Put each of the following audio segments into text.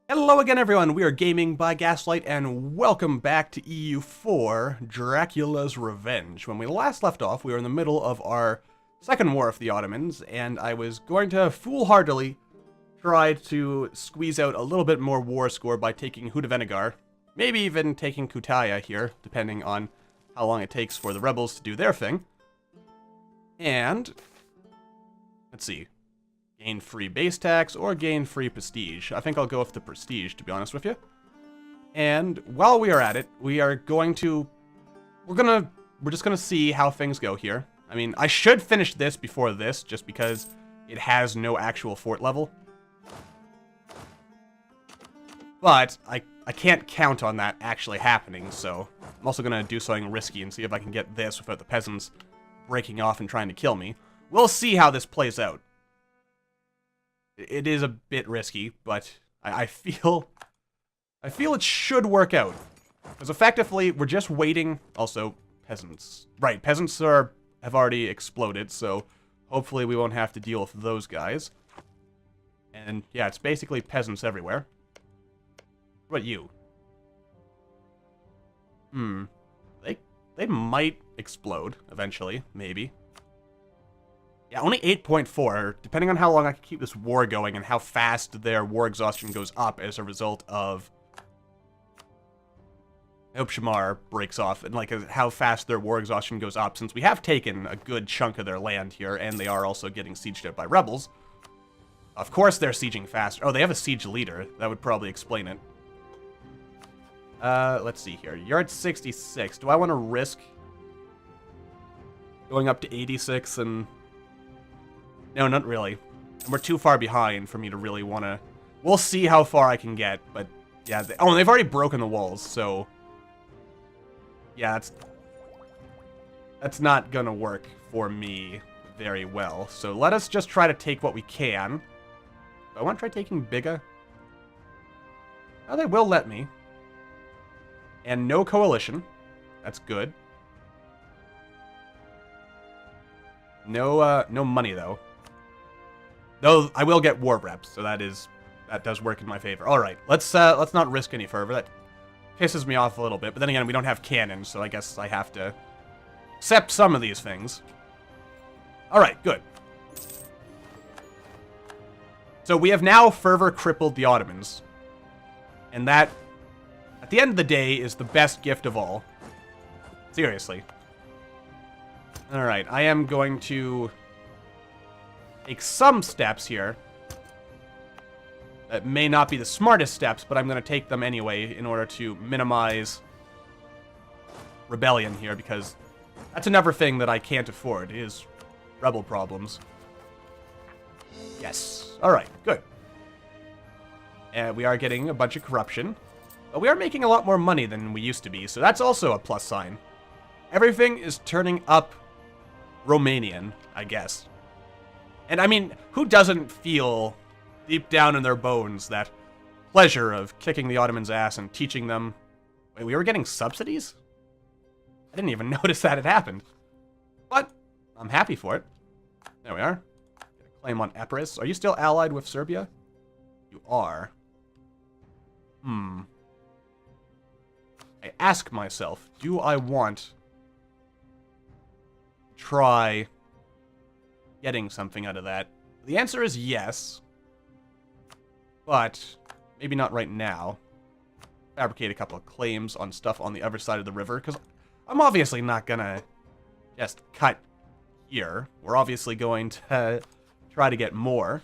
Hello again, everyone. We are Gaming by Gaslight, and welcome back to EU4 Dracula's Revenge. When we last left off, we were in the middle of our second war of the Ottomans, and I was going to foolhardily try to squeeze out a little bit more war score by taking Hudavenegar, maybe even taking Kutaya here, depending on how long it takes for the rebels to do their thing. And let's see. Gain free base tax or gain free prestige. I think I'll go with the prestige, to be honest with you. And while we are at it, we're just gonna see how things go here. I mean, I should finish this before this, just because it has no actual fort level. But I can't count on that actually happening, so I'm also gonna do something risky and see if I can get this without the peasants breaking off and trying to kill me. We'll see how this plays out. It is a bit risky, but I feel it should work out. Because effectively, we're just waiting. Also, peasants. Right, peasants have already exploded, so hopefully we won't have to deal with those guys. And yeah, it's basically peasants everywhere. What about you? They might explode eventually, maybe. Yeah, only 8.4, depending on how long I can keep this war going and how fast their war exhaustion goes up as a result of... I hope Shamar breaks off, and like how fast their war exhaustion goes up, since we have taken a good chunk of their land here, and they are also getting sieged out by rebels. Of course they're sieging faster. Oh, they have a siege leader. That would probably explain it. Let's see here. You're at 66. Do I want to risk going up to 86 and... No, not really. We're too far behind for me to really want to... We'll see how far I can get, but... Yeah, oh, they've already broken the walls, so... Yeah, that's not gonna work for me very well. So let us just try to take what we can. I want to try taking Biga. Oh, they will let me. And no coalition. That's good. No money, though. Though I will get war reps, so that does work in my favor. All right, let's not risk any further. That pisses me off a little bit, but then again, we don't have cannons, so I guess I have to accept some of these things. All right, good. So we have now further crippled the Ottomans, and that, at the end of the day, is the best gift of all. Seriously. All right, I am going to take some steps here that may not be the smartest steps, but I'm going to take them anyway in order to minimize rebellion here, because that's another thing that I can't afford, is rebel problems. Yes. All right, good. And we are getting a bunch of corruption, but we are making a lot more money than we used to be, so that's also a plus sign. Everything is turning up Romanian, I guess. And I mean, who doesn't feel deep down in their bones that pleasure of kicking the Ottomans' ass and teaching them... Wait, we were getting subsidies? I didn't even notice that it happened. But I'm happy for it. There we are. Get a claim on Epirus. Are you still allied with Serbia? You are. I ask myself, do I want to try getting something out of that? The answer is yes. But maybe not right now. Fabricate a couple of claims on stuff on the other side of the river, because I'm obviously not gonna just cut here. We're obviously going to try to get more.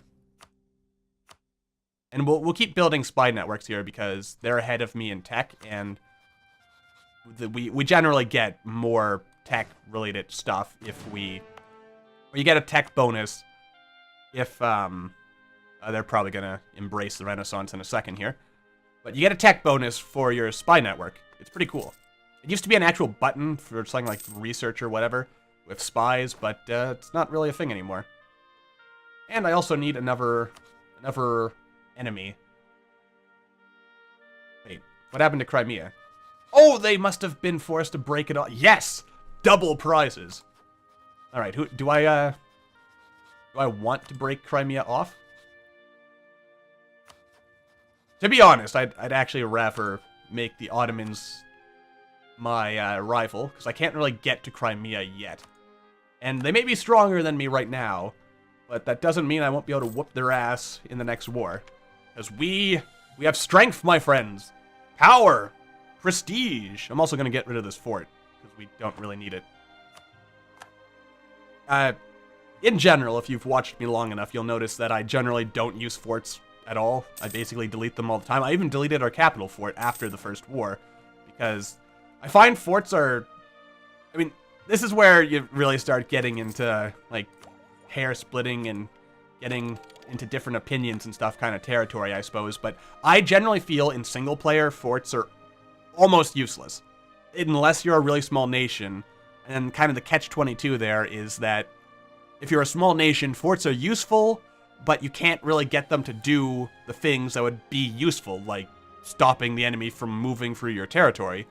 And we'll keep building spy networks here because they're ahead of me in tech, and we generally get more tech-related stuff if we... Or you get a tech bonus if, they're probably gonna embrace the Renaissance in a second here. But you get a tech bonus for your spy network. It's pretty cool. It used to be an actual button for something like research or whatever with spies, but it's not really a thing anymore. And I also need another enemy. Wait, what happened to Crimea? Oh, they must have been forced to break it off. Yes! Double prizes. All right, do I want to break Crimea off? To be honest, I'd actually rather make the Ottomans my rival, because I can't really get to Crimea yet. And they may be stronger than me right now, but that doesn't mean I won't be able to whoop their ass in the next war. Because we have strength, my friends. Power. Prestige. I'm also going to get rid of this fort, because we don't really need it. In general, if you've watched me long enough, you'll notice that I generally don't use forts at all. I basically delete them all the time. I even deleted our capital fort after the first war, because I find forts are... I mean, this is where you really start getting into, like, hair splitting and getting into different opinions and stuff kind of territory, I suppose. But I generally feel in single player, forts are almost useless. Unless you're a really small nation. And kind of the catch-22 there is that if you're a small nation, forts are useful, but you can't really get them to do the things that would be useful, like stopping the enemy from moving through your territory.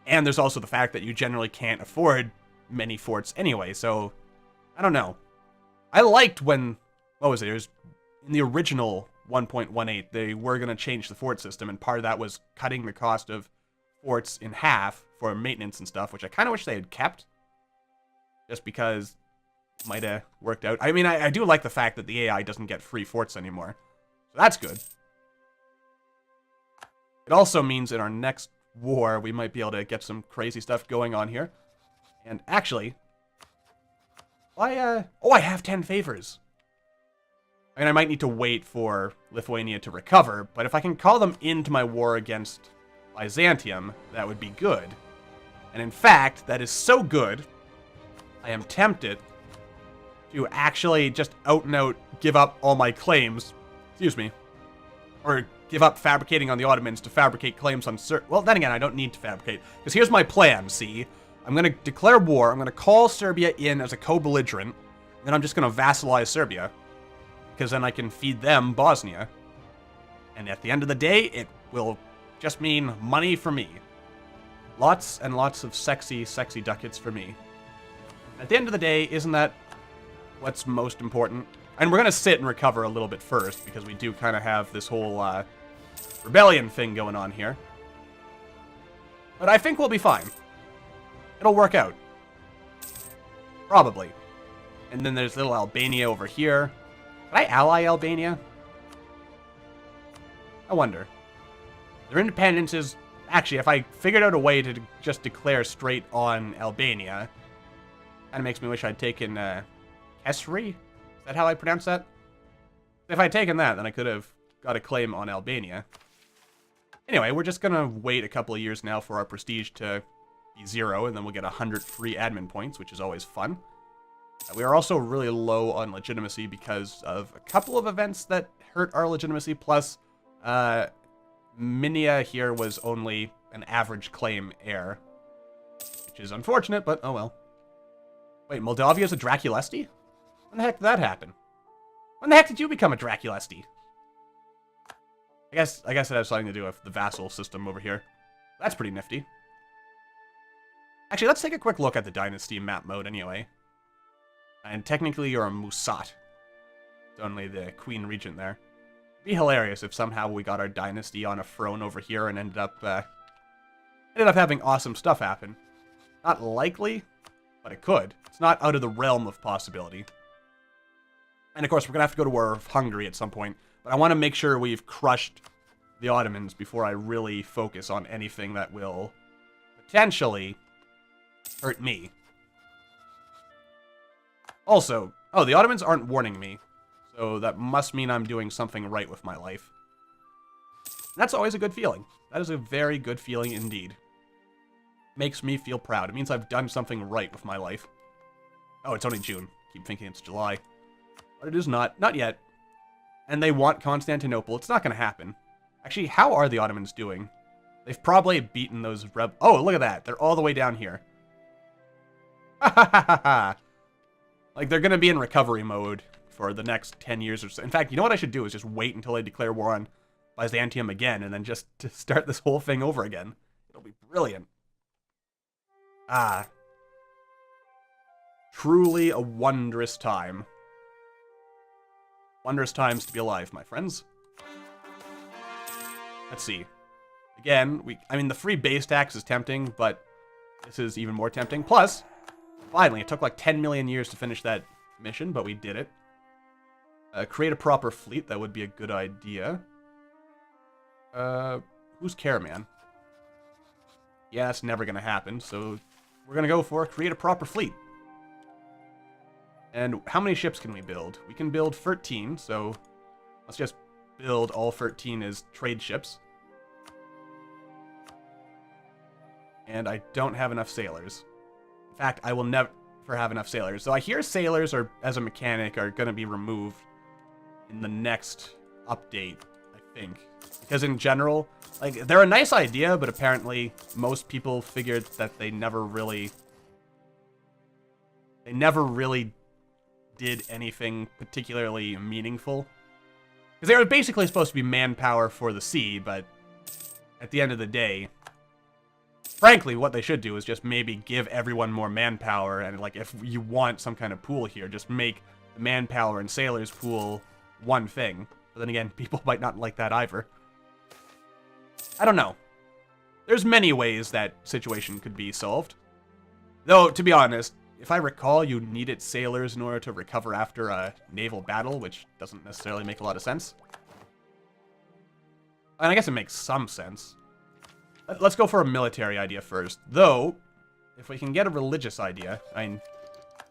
And there's also the fact that you generally can't afford many forts anyway, so I don't know. I liked when, what was it? It was in the original 1.18, they were going to change the fort system, and part of that was cutting the cost of forts in half for maintenance and stuff, which I kind of wish they had kept, just because it might have worked out. I mean, I do like the fact that the AI doesn't get free forts anymore, so that's good. It also means in our next war, we might be able to get some crazy stuff going on here. And actually, I have 10 favors. I mean, I might need to wait for Lithuania to recover, but if I can call them into my war against Byzantium, that would be good. And in fact, that is so good, I am tempted to actually just out and out give up all my claims, excuse me, or give up fabricating on the Ottomans to fabricate claims on well, then again, I don't need to fabricate, because here's my plan, see? I'm going to declare war, I'm going to call Serbia in as a co-belligerent, and then I'm just going to vassalize Serbia, because then I can feed them Bosnia. And at the end of the day, it will just mean money for me. Lots and lots of sexy, sexy ducats for me. At the end of the day, isn't that what's most important? And we're going to sit and recover a little bit first, because we do kind of have this whole rebellion thing going on here. But I think we'll be fine. It'll work out. Probably. And then there's little Albania over here. Can I ally Albania? I wonder. Their independence is... Actually, if I figured out a way to just declare straight on Albania, kind of makes me wish I'd taken Kesri? Is that how I pronounce that? If I'd taken that, then I could have got a claim on Albania. Anyway, we're just going to wait a couple of years now for our prestige to be 0, and then we'll get 100 free admin points, which is always fun. We are also really low on legitimacy because of a couple of events that hurt our legitimacy, plus Minia here was only an average claim heir, which is unfortunate, but oh well. Wait, Moldavia's a Draculesti? When the heck did that happen? When the heck did you become a Draculesti? I guess it has something to do with the vassal system over here. That's pretty nifty. Actually, let's take a quick look at the dynasty map mode anyway. And technically you're a Musat. It's only the Queen Regent there. It'd be hilarious if somehow we got our dynasty on a throne over here and ended up having awesome stuff happen. Not likely, but it could. It's not out of the realm of possibility. And of course, we're going to have to go to war with Hungary at some point. But I want to make sure we've crushed the Ottomans before I really focus on anything that will potentially hurt me. Also, oh, the Ottomans aren't warning me. So that must mean I'm doing something right with my life. And that's always a good feeling. That is a very good feeling indeed. Makes me feel proud. It means I've done something right with my life. Oh, it's only June. Keep thinking it's July. But it is not. Not yet. And they want Constantinople. It's not going to happen. Actually, how are the Ottomans doing? They've probably beaten those Oh, look at that. They're all the way down here. Ha ha ha ha ha. Like, they're going to be in recovery mode for the next 10 years or so. In fact, you know what I should do is just wait until they declare war on Byzantium again, and then just to start this whole thing over again. It'll be brilliant. Ah. Truly a wondrous time. Wondrous times to be alive, my friends. Let's see. Again, I mean, the free base tax is tempting, but this is even more tempting. Plus, finally, it took like 10 million years to finish that mission, but we did it. Create a proper fleet. That would be a good idea. Who's Caraman? Yeah, that's never going to happen, so we're going to go for create a proper fleet. And how many ships can we build? We can build 13, so let's just build all 13 as trade ships. And I don't have enough sailors. In fact, I will never have enough sailors. So I hear sailors are, as a mechanic, are going to be removed in the next update, I think. Because in general, like, they're a nice idea, but apparently most people figured that they never really did anything particularly meaningful. Because they were basically supposed to be manpower for the sea, but at the end of the day, frankly, what they should do is just maybe give everyone more manpower, and like, if you want some kind of pool here, just make the manpower and sailors pool one thing. But then again, people might not like that either. I don't know. There's many ways that situation could be solved. Though, to be honest, if I recall, you needed sailors in order to recover after a naval battle, which doesn't necessarily make a lot of sense. And I guess it makes some sense. Let's go for a military idea first. Though, if we can get a religious idea, I mean,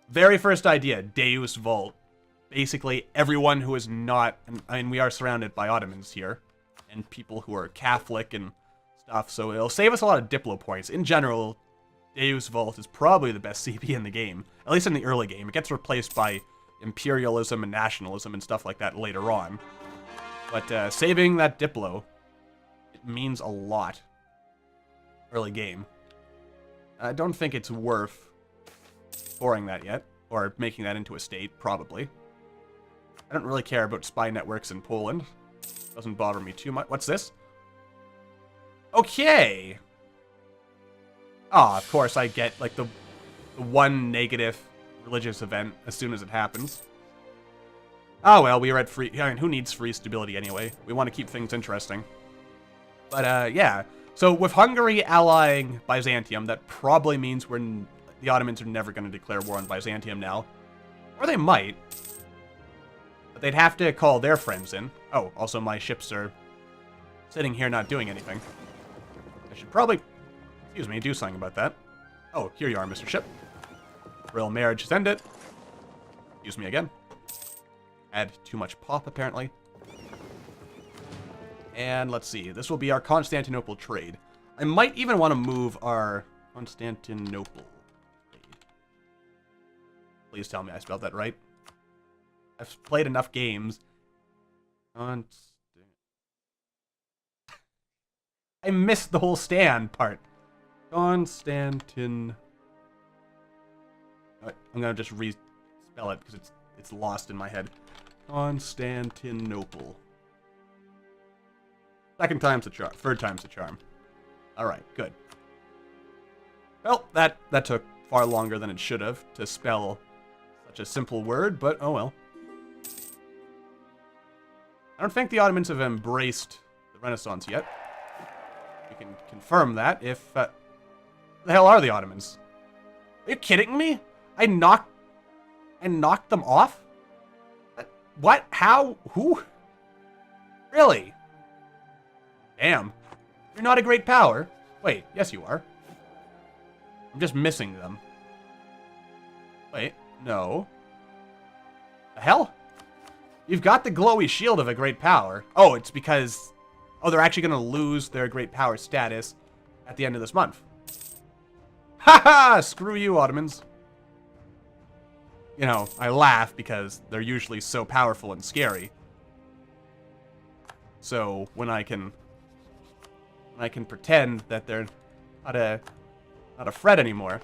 very first idea, Deus Vult. Basically, everyone who is not, I mean, we are surrounded by Ottomans here, and people who are Catholic and stuff, so it'll save us a lot of Diplo points. In general, Deus Vult is probably the best CP in the game, at least in the early game. It gets replaced by imperialism and nationalism and stuff like that later on. But saving that Diplo, it means a lot. Early game. I don't think it's worth pouring that yet, or making that into a state, probably. I don't really care about spy networks in Poland. Doesn't bother me too much. What's this? Okay. Ah, of course I get, like, the one negative religious event as soon as it happens. Oh well, we are at free... I mean, who needs free stability anyway? We want to keep things interesting. But, yeah. So, with Hungary allying Byzantium, that probably means the Ottomans are never going to declare war on Byzantium now. Or they might. But they'd have to call their friends in. Oh, also my ships are sitting here not doing anything. I should probably, excuse me, do something about that. Oh, here you are, Mr. Ship. Royal marriage has ended. Excuse me again. Add too much pop, apparently. And let's see. This will be our Constantinople trade. I might even want to move our Constantinople trade. Please tell me I spelled that right. I've played enough games. I missed the whole stand part. Constantin. I'm gonna just re-spell it because it's lost in my head. Constantinople. Second time's the charm. Third time's the charm. Alright, good. Well, that took far longer than it should have to spell such a simple word, but oh well. I don't think the Ottomans have embraced the Renaissance yet. We can confirm that if... the hell are the Ottomans? Are you kidding me? I knocked them off? What? How? Who? Really? Damn. You're not a great power. Wait, yes you are. I'm just missing them. Wait, no. The hell? You've got the glowy shield of a great power. Oh, it's because... Oh, they're actually going to lose their great power status at the end of this month. Haha! Screw you, Ottomans. You know, I laugh because they're usually so powerful and scary. So, when I can pretend that they're not a threat anymore,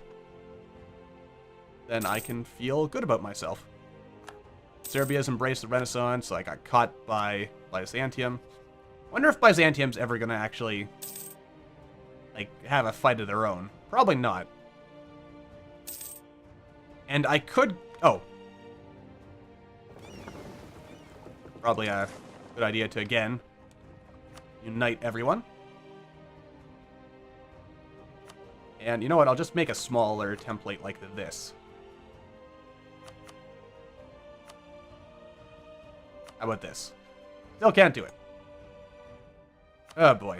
then I can feel good about myself. Serbia's embraced the Renaissance, so I got caught by Byzantium. Wonder if Byzantium's ever gonna actually, like, have a fight of their own. Probably not. And I could... Oh. Probably a good idea to, again, unite everyone. And you know what? I'll just make a smaller template like this. How about this? Still can't do it. Oh boy.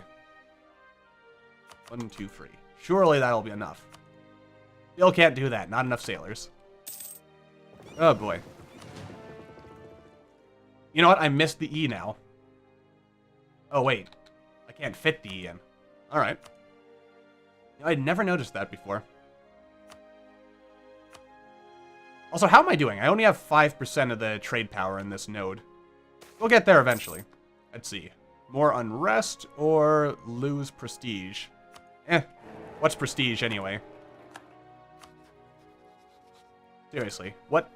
1, 2, 3. Surely that'll be enough. Still can't do that. Not enough sailors. Oh boy. You know what? I missed the E now. Oh wait. I can't fit the E in. Alright. I'd never noticed that before. Also, how am I doing? I only have 5% of the trade power in this node. We'll get there eventually. Let's see. More unrest or lose prestige? What's prestige anyway? Seriously, what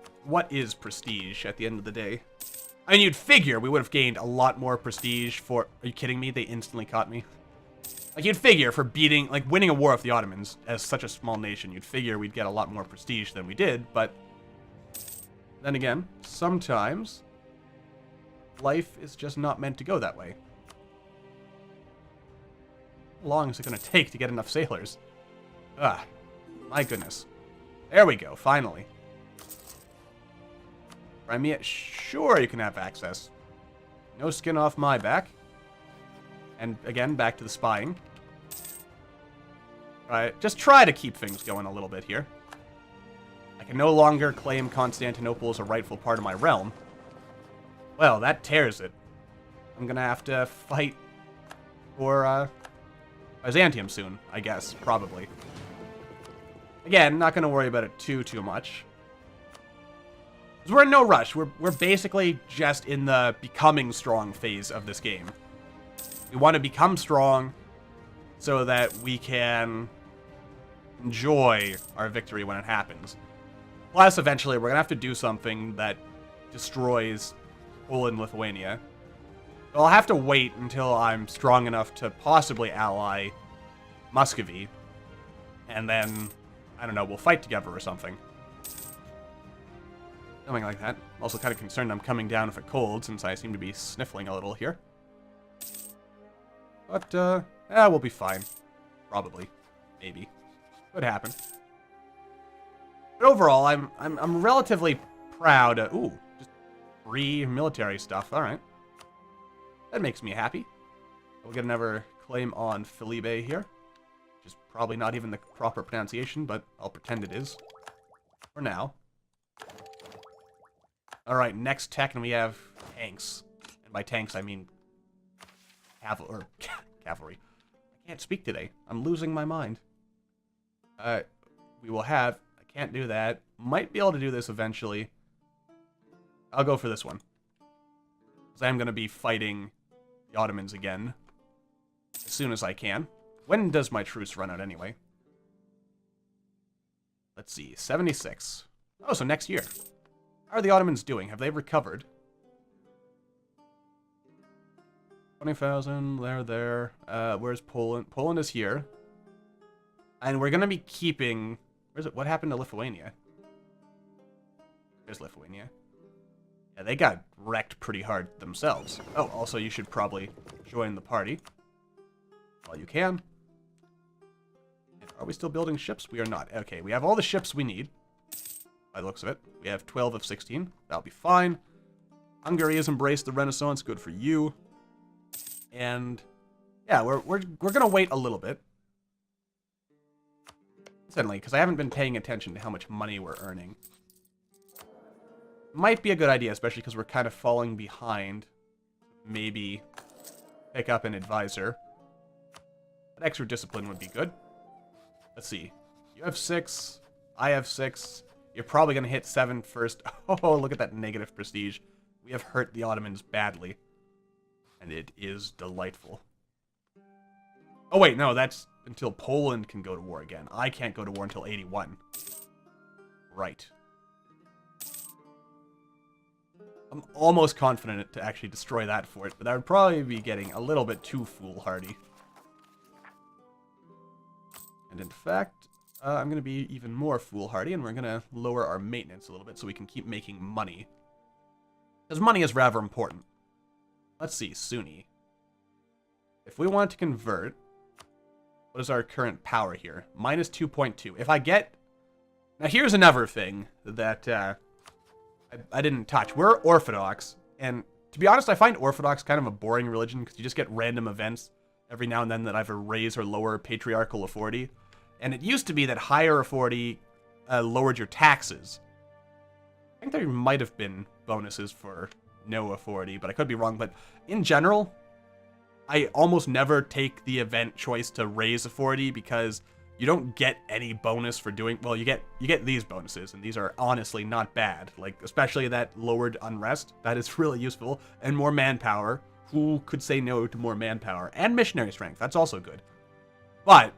is prestige at the end of the day? I mean, you'd figure we would have gained a lot more prestige for... Are you kidding me? They instantly caught me. Like, you'd figure for beating... Like, winning a war with the Ottomans as such a small nation, you'd figure we'd get a lot more prestige than we did, but... Then again, sometimes... life is just not meant to go that way. How long is it going to take to get enough sailors? Ah, my goodness. There we go, finally. Crimea, sure you can have access. No skin off my back. And again, back to the spying. Just try to keep things going a little bit here. I can no longer claim Constantinople as a rightful part of my realm. Well, that tears it. I'm gonna have to fight for Byzantium soon, I guess, probably. Again, not gonna worry about it too much. Because we're in no rush. We're basically just in the becoming strong phase of this game. We want to become strong so that we can enjoy our victory when it happens. Plus, eventually, we're gonna have to do something that destroys Poland, Lithuania. I'll have to wait until I'm strong enough to possibly ally Muscovy. And then, I don't know, we'll fight together or something. Something like that. I'm also kind of concerned I'm coming down with a cold since I seem to be sniffling a little here. But, we'll be fine. Probably. Maybe. Could happen. But overall, I'm relatively proud of... Ooh, just free military stuff. Alright. That makes me happy. We'll get another claim on Felipe here. Which is probably not even the proper pronunciation, but I'll pretend it is. For now. Alright, next tech, and we have tanks. And by tanks, I mean... cavalry. I can't speak today. I'm losing my mind. We will have... I can't do that. Might be able to do this eventually. I'll go for this one. Because I'm going to be fighting the Ottomans again. As soon as I can. When does my truce run out anyway? Let's see. 76. Oh, so next year. How are the Ottomans doing? Have they recovered? 20,000. They're there. Where's Poland? Poland is here. And we're going to be keeping... Where's it? What happened to Lithuania? There's Lithuania. Yeah, they got wrecked pretty hard themselves. Oh, also you should probably join the party. While you can. Are we still building ships? We are not. Okay, we have all the ships we need. By the looks of it. We have 12 of 16. That'll be fine. Hungary has embraced the Renaissance. Good for you. And yeah, we're gonna wait a little bit. Certainly, because I haven't been paying attention to how much money we're earning. Might be a good idea, especially because we're kind of falling behind. Maybe pick up an advisor. But extra discipline would be good. Let's see. You have 6. I have 6. You're probably going to hit 7 first. Oh, look at that negative prestige. We have hurt the Ottomans badly. And it is delightful. Oh, wait, no, that's until Poland can go to war again. I can't go to war until 81. Right. I'm almost confident to actually destroy that fort, but that would probably be getting a little bit too foolhardy. And in fact... I'm going to be even more foolhardy, and we're going to lower our maintenance a little bit so we can keep making money. Because money is rather important. Let's see, Sunni. if we want to convert, what is our current power here? Minus 2.2. If I get... Now, here's another thing that I didn't touch. We're Orthodox, and to be honest, I find Orthodox kind of a boring religion because you just get random events every now and then that either raise or lower patriarchal authority. And it used to be that higher authority lowered your taxes. I think there might have been bonuses for no authority, but I could be wrong. But in general, I almost never take the event choice to raise authority because you don't get any bonus for doing... Well, you get these bonuses, and these are honestly not bad. Like, especially that lowered unrest. That is really useful. And more manpower. Who could say no to more manpower? And missionary strength. That's also good. But,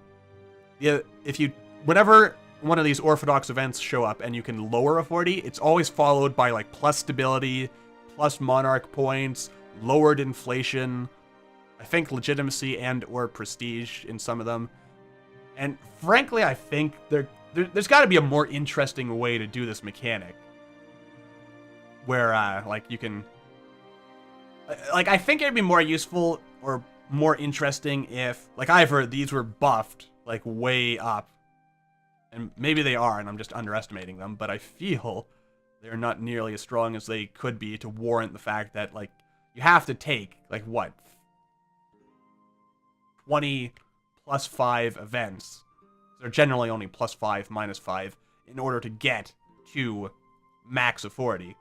if you... Whenever one of these Orthodox events show up and you can lower authority, it's always followed by, like, plus stability, plus monarch points, lowered inflation... I think legitimacy and or prestige in some of them. And frankly, I think there's got to be a more interesting way to do this mechanic. Where, like, you can... Like, I think it'd be more useful or more interesting if, like, either these were buffed, like, way up. And maybe they are, and I'm just underestimating them. But I feel they're not nearly as strong as they could be to warrant the fact that, like, you have to take, like, what? 20 plus 5 events. They're generally only plus 5, minus 5, in order to get to max authority.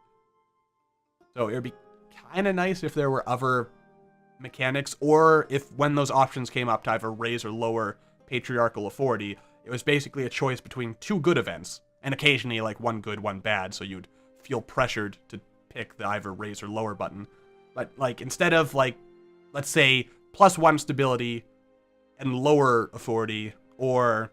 So it would be kind of nice if there were other mechanics, or if when those options came up to either raise or lower patriarchal authority, it was basically a choice between 2 good events, and occasionally like 1 good, 1 bad, so you'd feel pressured to pick the either raise or lower button. But like, instead of like, let's say, plus 1 stability and lower authority, or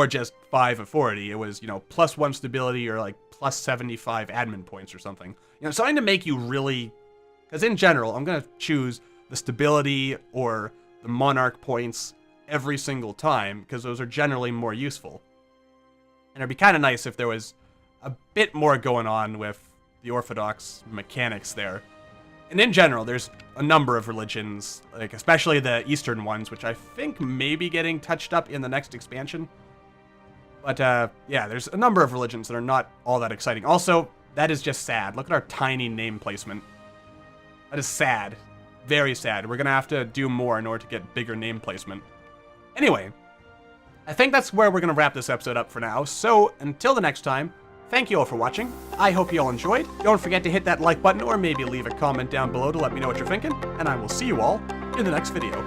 just 5 authority, it was, you know, plus 1 stability or like plus 75 admin points or something. You know, something to make you really, because in general, I'm going to choose the stability or the monarch points every single time, because those are generally more useful. And it'd be kind of nice if there was a bit more going on with the Orthodox mechanics there. And in general, there's a number of religions, like especially the Eastern ones, which I think may be getting touched up in the next expansion. But yeah, there's a number of religions that are not all that exciting. Also, that is just sad. Look at our tiny name placement. That is sad. Very sad. We're going to have to do more in order to get bigger name placement. Anyway, I think that's where we're going to wrap this episode up for now. So, until the next time, thank you all for watching. I hope you all enjoyed. Don't forget to hit that like button or maybe leave a comment down below to let me know what you're thinking. And I will see you all in the next video.